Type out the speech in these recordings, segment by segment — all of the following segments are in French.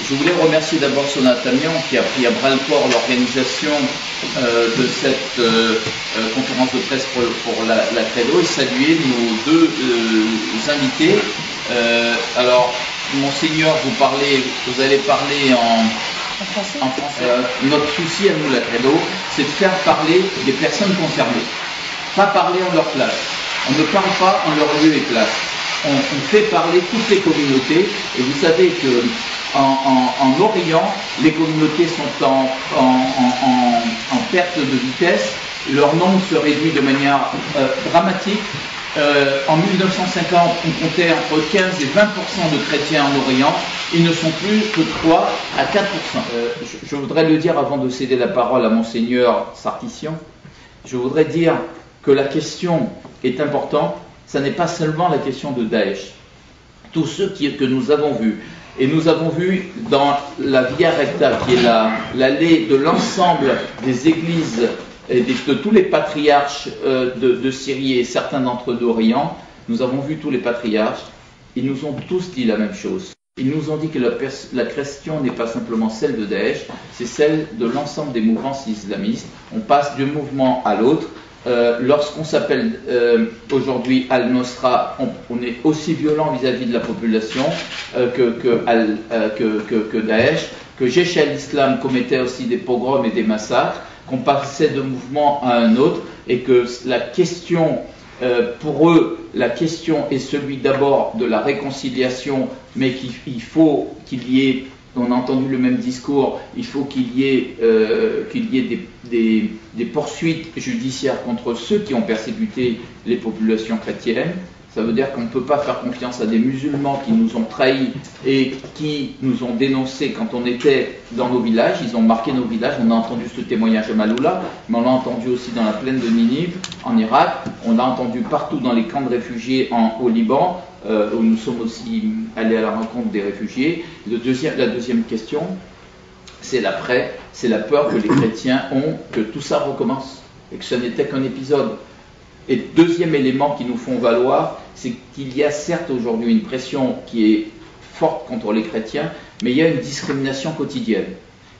Je voulais remercier d'abord Sonat Amian qui a pris à bras-le-corps l'organisation de cette conférence de presse pour la Credo et saluer nos deux invités. Alors, Monseigneur, vous allez parler en français. Notre souci à nous, la Credo, c'est de faire parler des personnes concernées, pas parler en leur place. On ne parle pas en leur lieu et place. On fait parler toutes les communautés, et vous savez que en Orient, les communautés sont en perte de vitesse, leur nombre se réduit de manière dramatique. En 1950, on comptait entre 15 et 20% de chrétiens en Orient, ils ne sont plus que 3 à 4%. Je voudrais le dire avant de céder la parole à Monseigneur Sarkissian, je voudrais dire que la question est importante, ça n'est pas seulement la question de Daesh. Tous ceux que nous avons vus, et nous avons vu dans la Via Recta, qui est l'allée de l'ensemble des églises et de tous les patriarches de Syrie et certains d'entre eux d'Orient, nous avons vu tous les patriarches, ils nous ont tous dit la même chose. Ils nous ont dit que la question n'est pas simplement celle de Daesh, c'est celle de l'ensemble des mouvances islamistes. On passe d'un mouvement à l'autre. Lorsqu'on s'appelle aujourd'hui Al-Nosra, on est aussi violent vis-à-vis de la population que Daesh, que Jaish al-Islam commettait aussi des pogroms et des massacres, qu'on passait d'un mouvement à un autre, et que la question, pour eux, la question est celui d'abord de la réconciliation, mais qu'il faut qu'il y ait, on a entendu le même discours, il faut qu'il y ait des poursuites judiciaires contre ceux qui ont persécuté les populations chrétiennes. Ça veut dire qu'on ne peut pas faire confiance à des musulmans qui nous ont trahis et qui nous ont dénoncés quand on était dans nos villages. Ils ont marqué nos villages. On a entendu ce témoignage à Maaloula, mais on l'a entendu aussi dans la plaine de Ninive, en Irak. On l'a entendu partout dans les camps de réfugiés au Liban, où nous sommes aussi allés à la rencontre des réfugiés. La deuxième question, c'est l'après, c'est la peur que les chrétiens ont que tout ça recommence et que ce n'était qu'un épisode. Et le deuxième élément qui nous font valoir, c'est qu'il y a certes aujourd'hui une pression qui est forte contre les chrétiens, mais il y a une discrimination quotidienne.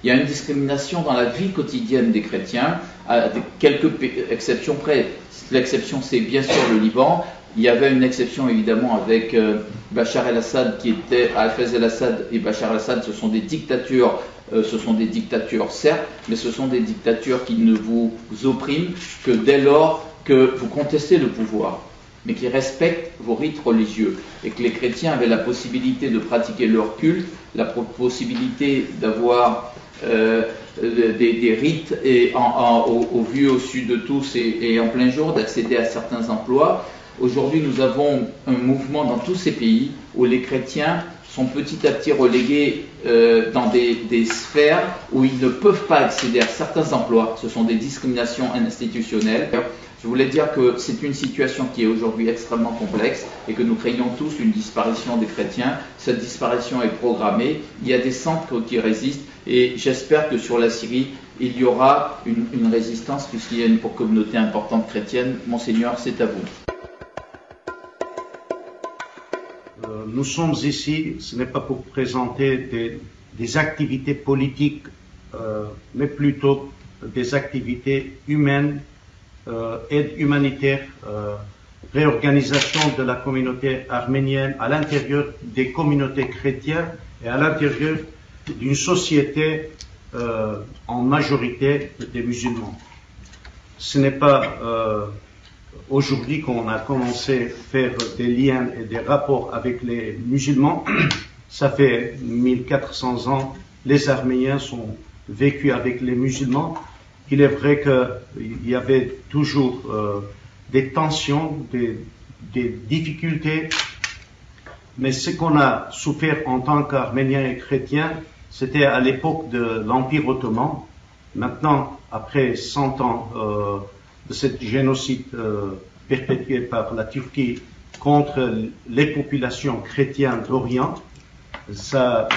Il y a une discrimination dans la vie quotidienne des chrétiens, à quelques exceptions près. L'exception, c'est bien sûr le Liban. Il y avait une exception évidemment avec Bachar el-Assad qui était Hafez el-Assad et Bachar el-Assad, ce sont des dictatures certes, mais ce sont des dictatures qui ne vous oppriment que dès lors que vous contestez le pouvoir, mais qui respectent vos rites religieux, et que les chrétiens avaient la possibilité de pratiquer leur culte, la possibilité d'avoir des rites et au vu, au su de tous et en plein jour, d'accéder à certains emplois. Aujourd'hui, nous avons un mouvement dans tous ces pays où les chrétiens sont petit à petit relégués dans des sphères où ils ne peuvent pas accéder à certains emplois. Ce sont des discriminations institutionnelles. Je voulais dire que c'est une situation qui est aujourd'hui extrêmement complexe et que nous craignons tous une disparition des chrétiens. Cette disparition est programmée. Il y a des centres qui résistent et j'espère que sur la Syrie, il y aura une résistance puisqu'il y a une communauté importante chrétienne. Monseigneur, c'est à vous. Nous sommes ici, ce n'est pas pour présenter des activités politiques, mais plutôt des activités humaines, aide humanitaire, réorganisation de la communauté arménienne à l'intérieur des communautés chrétiennes et à l'intérieur d'une société en majorité des musulmans. Ce n'est pas aujourd'hui qu'on a commencé à faire des liens et des rapports avec les musulmans. Ça fait 1400 ans, les Arméniens sont vécus avec les musulmans. Il est vrai qu'il y avait toujours des tensions, des difficultés, mais ce qu'on a souffert en tant qu'Arméniens et chrétiens, c'était à l'époque de l'Empire ottoman. Maintenant, après 100 ans de ce génocide perpétué par la Turquie contre les populations chrétiennes d'Orient, ça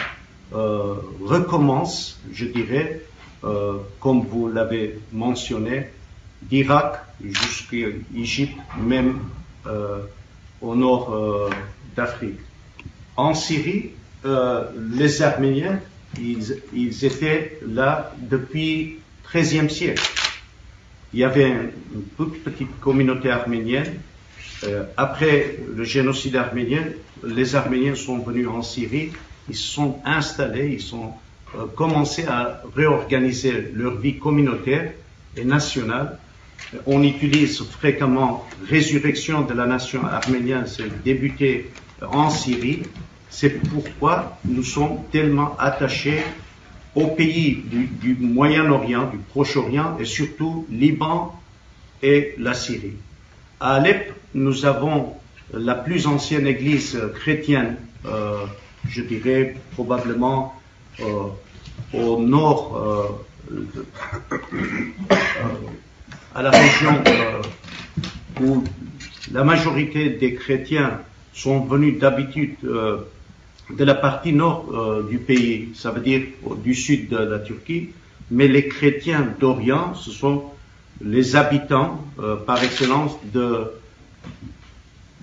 recommence, je dirais, comme vous l'avez mentionné, d'Irak jusqu'à l'Égypte, même au nord d'Afrique. En Syrie, les Arméniens ils étaient là depuis le XIIIe siècle. Il y avait une toute petite communauté arménienne. Après le génocide arménien, les Arméniens sont venus en Syrie, ils se sont installés, ils ont commencé à réorganiser leur vie communautaire et nationale. On utilise fréquemment résurrection de la nation arménienne, c'est débuté en Syrie. C'est pourquoi nous sommes tellement attachés aux pays du Moyen-Orient, du Proche-Orient et surtout Liban et la Syrie. À Alep, nous avons la plus ancienne église chrétienne, je dirais probablement au nord, à la région où la majorité des chrétiens sont venus d'habitude de la partie nord du pays, ça veut dire du sud de la Turquie, mais les chrétiens d'Orient, ce sont les habitants par excellence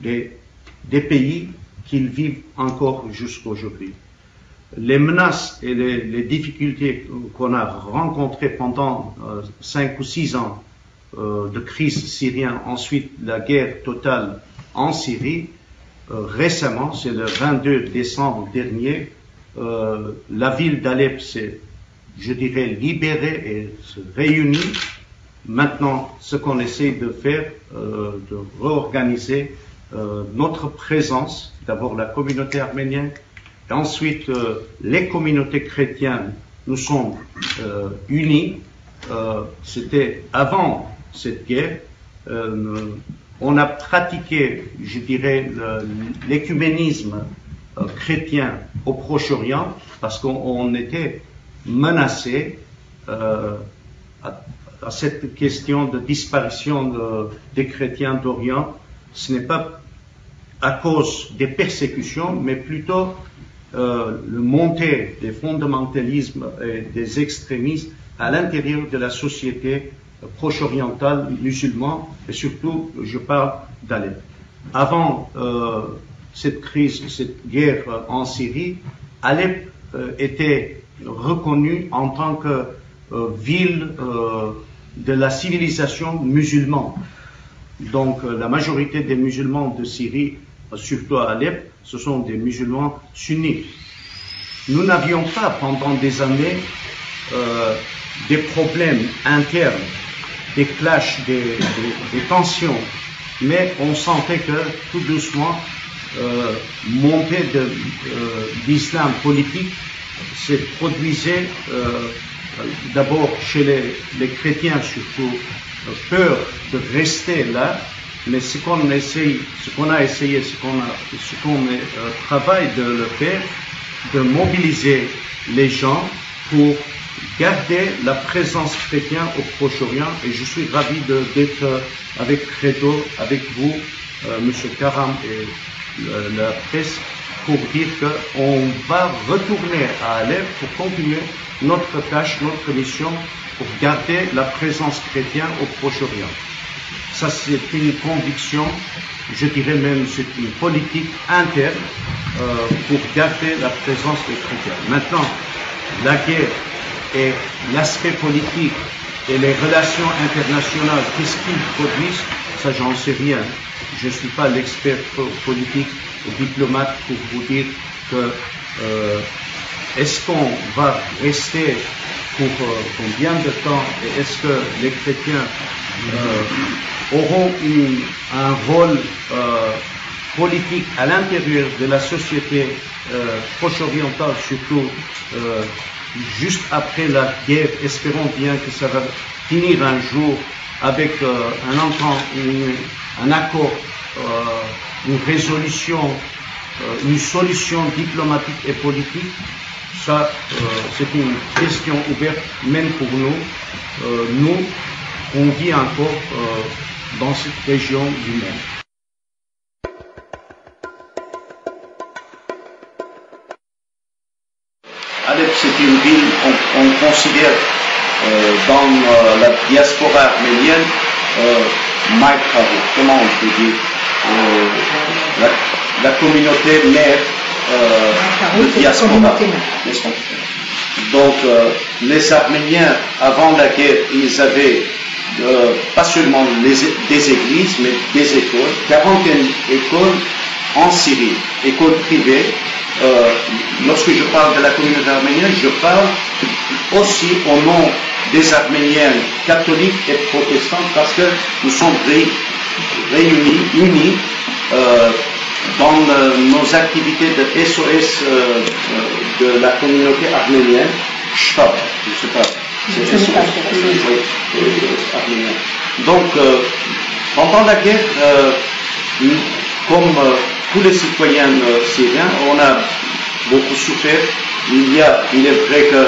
des pays qu'ils vivent encore jusqu'à aujourd'hui. Les menaces et les difficultés qu'on a rencontrées pendant 5 ou 6 ans de crise syrienne, ensuite la guerre totale en Syrie, récemment, c'est le 22 décembre dernier, la ville d'Alep s'est, je dirais, libérée et se réunit. Maintenant, ce qu'on essaie de faire, de réorganiser notre présence, d'abord la communauté arménienne, et ensuite les communautés chrétiennes, nous sommes unis. C'était avant cette guerre. On a pratiqué, je dirais, l'écuménisme chrétien au Proche-Orient parce qu'on était menacé à cette question de disparition des chrétiens d'Orient. Ce n'est pas à cause des persécutions, mais plutôt le montée des fondamentalismes et des extrémismes à l'intérieur de la société proche-orientale musulmane, et surtout, je parle d'Alep. Avant cette crise, cette guerre en Syrie, Alep était reconnue en tant que ville de la civilisation musulmane. Donc la majorité des musulmans de Syrie, surtout à Alep, ce sont des musulmans sunnites. Nous n'avions pas pendant des années des problèmes internes, des clashs, des tensions, mais on sentait que tout doucement montée de l'islam politique se produisait d'abord chez les chrétiens, surtout peur de rester là, mais ce qu'on a essayé, ce qu'on travaille de le faire, de mobiliser les gens pour garder la présence chrétienne au Proche-Orient, et je suis ravi d'être avec Credo, avec vous, Monsieur Karam et la presse, pour dire qu'on va retourner à Alep pour continuer notre tâche, notre mission, pour garder la présence chrétienne au Proche-Orient. Ça, c'est une conviction, je dirais même c'est une politique interne pour garder la présence des chrétiens. Maintenant, la guerre et l'aspect politique et les relations internationales, qu'est-ce qu'ils produisent, ça j'en sais rien. Je ne suis pas l'expert politique ou diplomate pour vous dire que est-ce qu'on va rester pour combien de temps, et est-ce que les chrétiens auront un rôle politique à l'intérieur de la société proche-orientale, surtout juste après la guerre. Espérons bien que ça va finir un jour avec un accord, une résolution, une solution diplomatique et politique. Ça, c'est une question ouverte même pour nous. Nous, on vit encore dans cette région du monde. Alep, c'est une ville, on considère dans la diaspora arménienne, comment on peut dire, la communauté mère de diaspora. Donc, les Arméniens, avant la guerre, ils avaient pas seulement des églises, mais des écoles, 40 écoles en Syrie, écoles privées. Lorsque je parle de la communauté arménienne, je parle aussi au nom des Arméniens catholiques et protestants, parce que nous sommes unis dans nos activités de SOS de la communauté arménienne. Shtab, je ne sais pas. C'est SOS. Arménien. Donc, pendant la guerre, comme tous les citoyens syriens, on a beaucoup souffert. Il est vrai que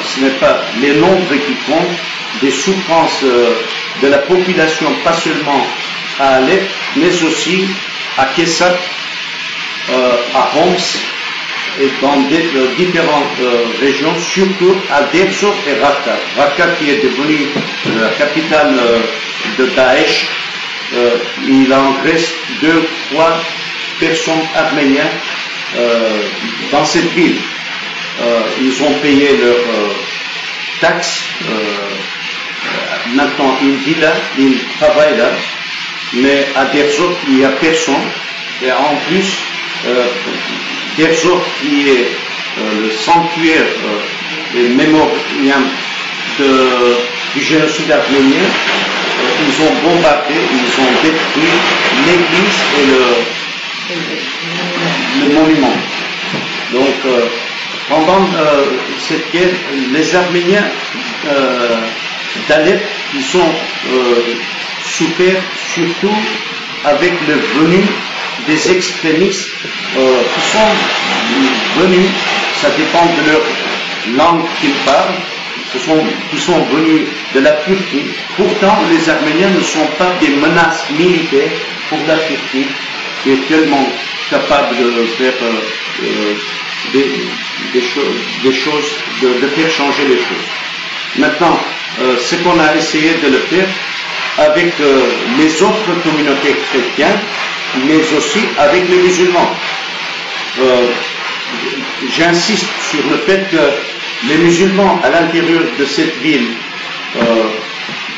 ce n'est pas les nombres qui comptent, des souffrances de la population, pas seulement à Alep, mais aussi à Kessat, à Homs et dans différentes régions, surtout à Derzor et Raqqa. Raqqa qui est devenue la capitale de Daesh. Il en reste 2 ou 3 personnes arméniennes dans cette ville. Ils ont payé leurs taxes. Maintenant, ils vivent là, ils travaillent là. Mais à Derzor, il n'y a personne. Et en plus, Derzor, qui est le sanctuaire mémorial du génocide arménien, ils ont bombardé, ils ont détruit l'église et le monument. Donc, pendant cette guerre, les Arméniens d'Alep, ils ont souffert surtout avec le venu des extrémistes qui sont venus, ça dépend de leur langue qu'ils parlent, qui sont venus de la Turquie. Pourtant, les Arméniens ne sont pas des menaces militaires pour la Turquie, qui est tellement capable de faire des choses, de faire changer les choses. Maintenant, ce qu'on a essayé de le faire avec les autres communautés chrétiennes, mais aussi avec les musulmans. J'insiste sur le fait que les musulmans à l'intérieur de cette ville,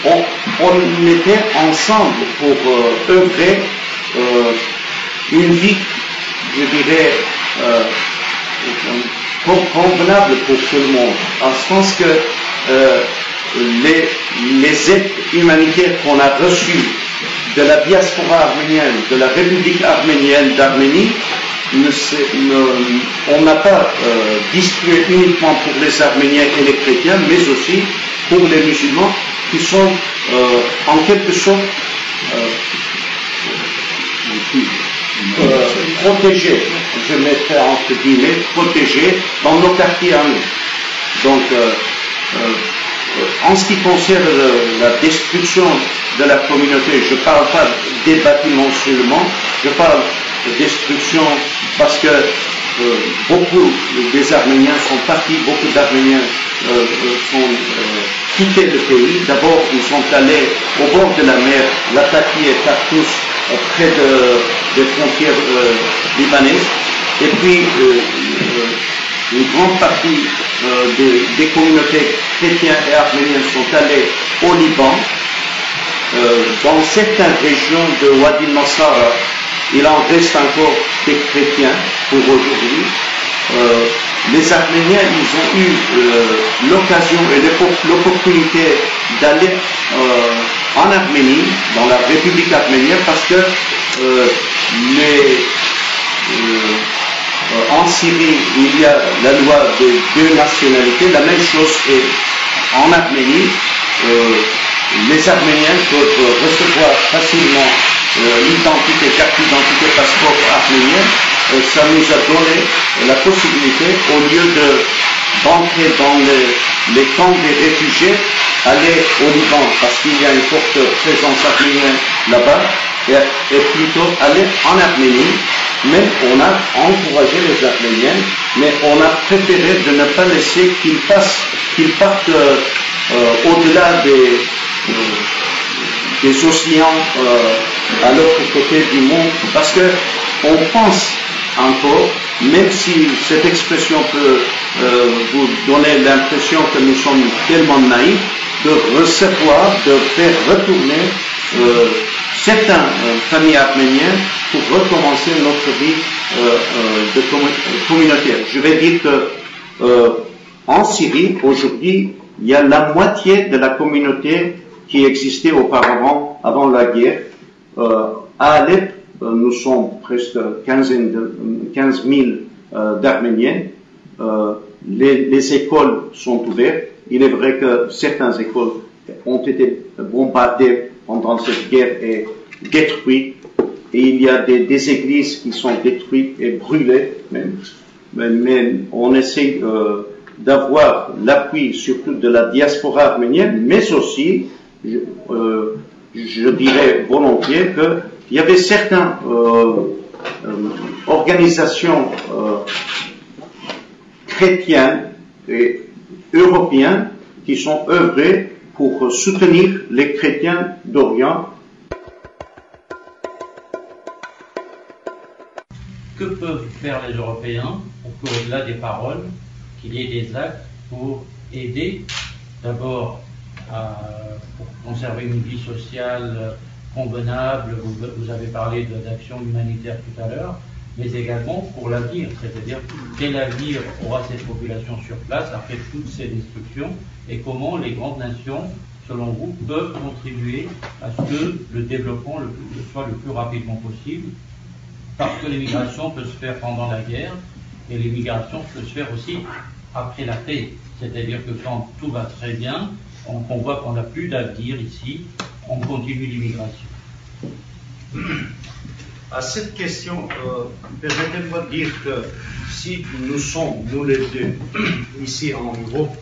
on était ensemble pour œuvrer une vie, je dirais, convenable pour tout le monde, en ce sens que les aides humanitaires qu'on a reçues de la diaspora arménienne, de la République arménienne d'Arménie, on n'a pas distribué uniquement pour les Arméniens et les chrétiens, mais aussi pour les musulmans qui sont en quelque sorte protégés, je mettrai entre guillemets, protégés dans nos quartiers à nous. Donc, en ce qui concerne la destruction de la communauté, je ne parle pas des bâtiments seulement, je parle de destruction parce que beaucoup des Arméniens sont partis, beaucoup d'Arméniens sont quittés le pays. D'abord, ils sont allés au bord de la mer, Latakia et Tartus, près des frontières libanaises. Et puis, une grande partie des communautés chrétiennes et arméniennes sont allées au Liban. Dans certaines régions de Wadi al-Nasara, il en reste encore des chrétiens pour aujourd'hui. Les Arméniens, ils ont eu l'occasion et l'opportunité d'aller en Arménie, dans la République arménienne, parce que en Syrie, il y a la loi de 2 nationalités. La même chose est en Arménie. Les Arméniens peuvent recevoir facilement l'identité, carte d'identité, passeport arménien. Ça nous a donné la possibilité, au lieu d'entrer dans les camps des réfugiés, aller au Liban, parce qu'il y a une forte présence arménienne là-bas, et plutôt aller en Arménie. Mais on a encouragé les Arméniens, mais on a préféré de ne pas laisser qu'ils partent au-delà des océans à l'autre côté du monde, parce qu'on pense encore même si cette expression peut vous donner l'impression que nous sommes tellement naïfs, de recevoir, de faire retourner certaines familles arméniennes pour recommencer notre vie communautaire. Je vais dire que en Syrie, aujourd'hui, il y a la moitié de la communauté qui existait auparavant, avant la guerre. À Alep, nous sommes presque 15 000 d'Arméniens. Les écoles sont ouvertes. Il est vrai que certaines écoles ont été bombardées pendant cette guerre et détruites. Et il y a des églises qui sont détruites et brûlées même. Mais on essaie d'avoir l'appui surtout de la diaspora arménienne, mais aussi, je dirais volontiers qu'il y avait certaines organisations chrétiennes et européennes qui sont œuvrées pour soutenir les chrétiens d'Orient. Que peuvent faire les Européens pour qu'au-delà des paroles, qu'il y ait des actes pour aider d'abord pour conserver une vie sociale convenable, vous avez parlé d'actions humanitaires tout à l'heure, mais également pour l'avenir, c'est-à-dire quel avenir aura cette population sur place après toutes ces destructions et comment les grandes nations, selon vous, peuvent contribuer à ce que le développement soit le plus rapidement possible, parce que l'immigration peut se faire pendant la guerre et l'immigration peut se faire aussi après la paix, c'est-à-dire que quand tout va très bien, on voit qu'on n'a plus d'avenir ici, on continue l'immigration. À cette question, permettez-moi de dire que si nous sommes, nous les deux, ici en Europe,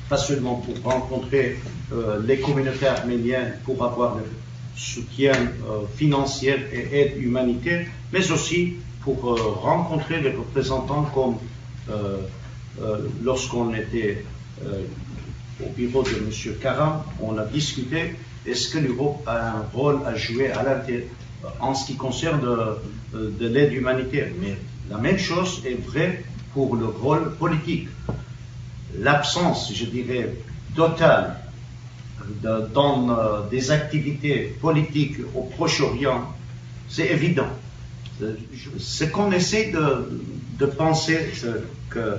pas seulement pour rencontrer les communautés arméniennes, pour avoir le soutien financier et aide humanitaire, mais aussi pour rencontrer les représentants comme lorsqu'on était au bureau de M. Karam, on a discuté, est-ce que l'Europe a un rôle à jouer à l'intérieur en ce qui concerne de l'aide humanitaire. Mais la même chose est vraie pour le rôle politique. L'absence, je dirais, totale dans des activités politiques au Proche-Orient, c'est évident. Ce qu'on essaie de penser, c'est que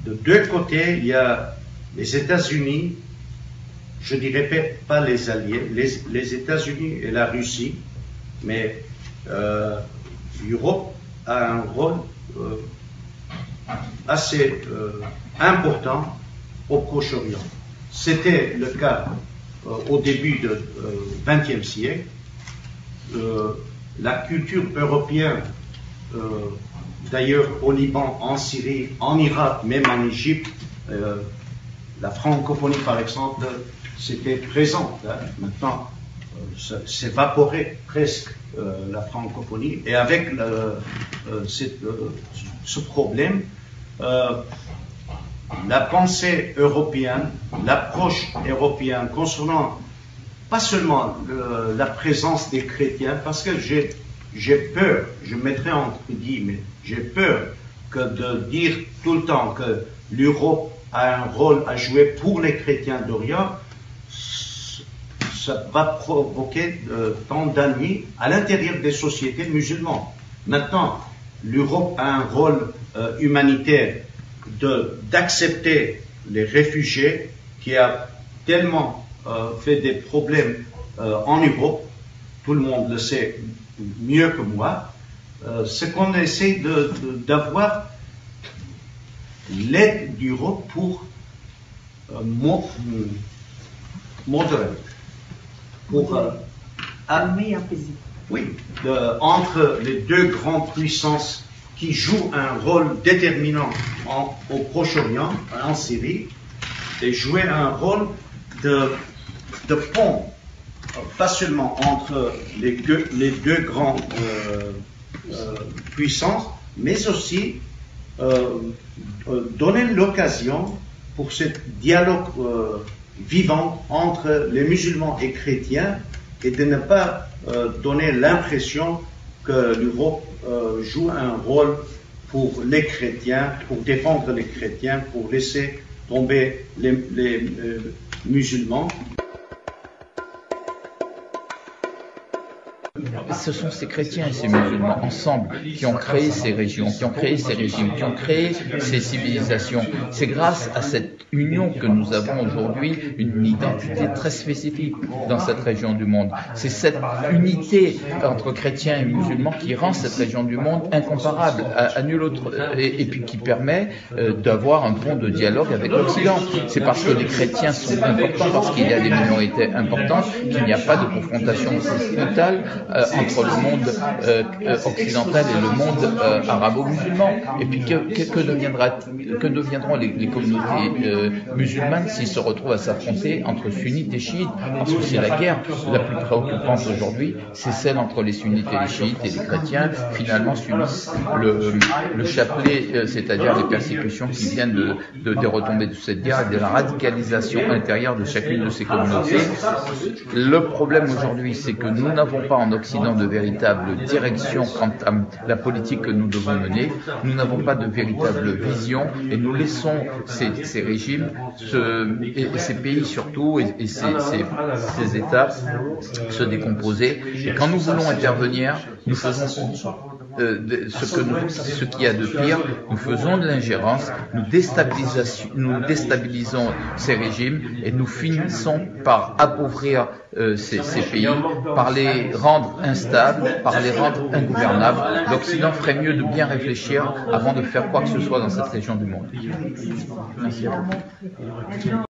de deux côtés, il y a les États-Unis, je dirais pas les alliés, les États-Unis et la Russie, mais l'Europe a un rôle assez important au Proche-Orient. C'était le cas au début du XXe siècle. La culture européenne, d'ailleurs au Liban, en Syrie, en Irak, même en Égypte, la francophonie par exemple, c'était présent. Hein. Maintenant, s'évaporer presque la francophonie. Et avec ce problème, la pensée européenne, l'approche européenne concernant pas seulement la présence des chrétiens, parce que j'ai peur, je mettrai entre guillemets, j'ai peur que de dire tout le temps que l'Europe a un rôle à jouer pour les chrétiens d'Orient, ça va provoquer tant d'ennuis à l'intérieur des sociétés musulmanes. Maintenant, l'Europe a un rôle humanitaire d'accepter les réfugiés qui a tellement fait des problèmes en Europe, tout le monde le sait mieux que moi, c'est qu'on essaie d'avoir l'aide d'Europe pour modérer. Pour oui, entre les deux grandes puissances qui jouent un rôle déterminant au Proche-Orient, en Syrie, et jouer un rôle de pont, pas seulement entre les deux grandes puissances, mais aussi donner l'occasion pour ce dialogue vivant entre les musulmans et chrétiens et de ne pas donner l'impression que l'Europe joue un rôle pour les chrétiens, pour défendre les chrétiens, pour laisser tomber les musulmans. Ce sont ces chrétiens et ces musulmans ensemble qui ont créé ces régions, qui ont créé ces régimes, qui ont créé ces civilisations. C'est grâce à cette union que nous avons aujourd'hui une identité très spécifique dans cette région du monde. C'est cette unité entre chrétiens et musulmans qui rend cette région du monde incomparable à nul autre et puis qui permet d'avoir un pont de dialogue avec l'Occident. C'est parce que les chrétiens sont importants, parce qu'il y a des minorités importantes, qu'il n'y a pas de confrontation totale entre le monde occidental et le monde arabo-musulman. Et puis que deviendront les communautés musulmanes s'ils se retrouvent à s'affronter entre sunnites et chiites? Parce que c'est la guerre la plus préoccupante aujourd'hui, c'est celle entre les sunnites et les chiites et les chrétiens, finalement subissent le chapelet, c'est-à-dire les persécutions qui viennent des retombées de cette guerre et de la radicalisation intérieure de chacune de ces communautés. Le problème aujourd'hui, c'est que nous n'avons pas en Occident de véritable direction quant à la politique que nous devons mener. Nous n'avons pas de véritable vision et nous laissons ces régimes, et ces pays surtout, et ces États se décomposer. Et quand nous voulons intervenir, nous faisons ce qu'il y a de pire, nous faisons de l'ingérence, nous déstabilisons ces régimes et nous finissons par appauvrir ces pays, par les rendre instables, par les rendre ingouvernables. L'Occident ferait mieux de bien réfléchir avant de faire quoi que ce soit dans cette région du monde. Merci.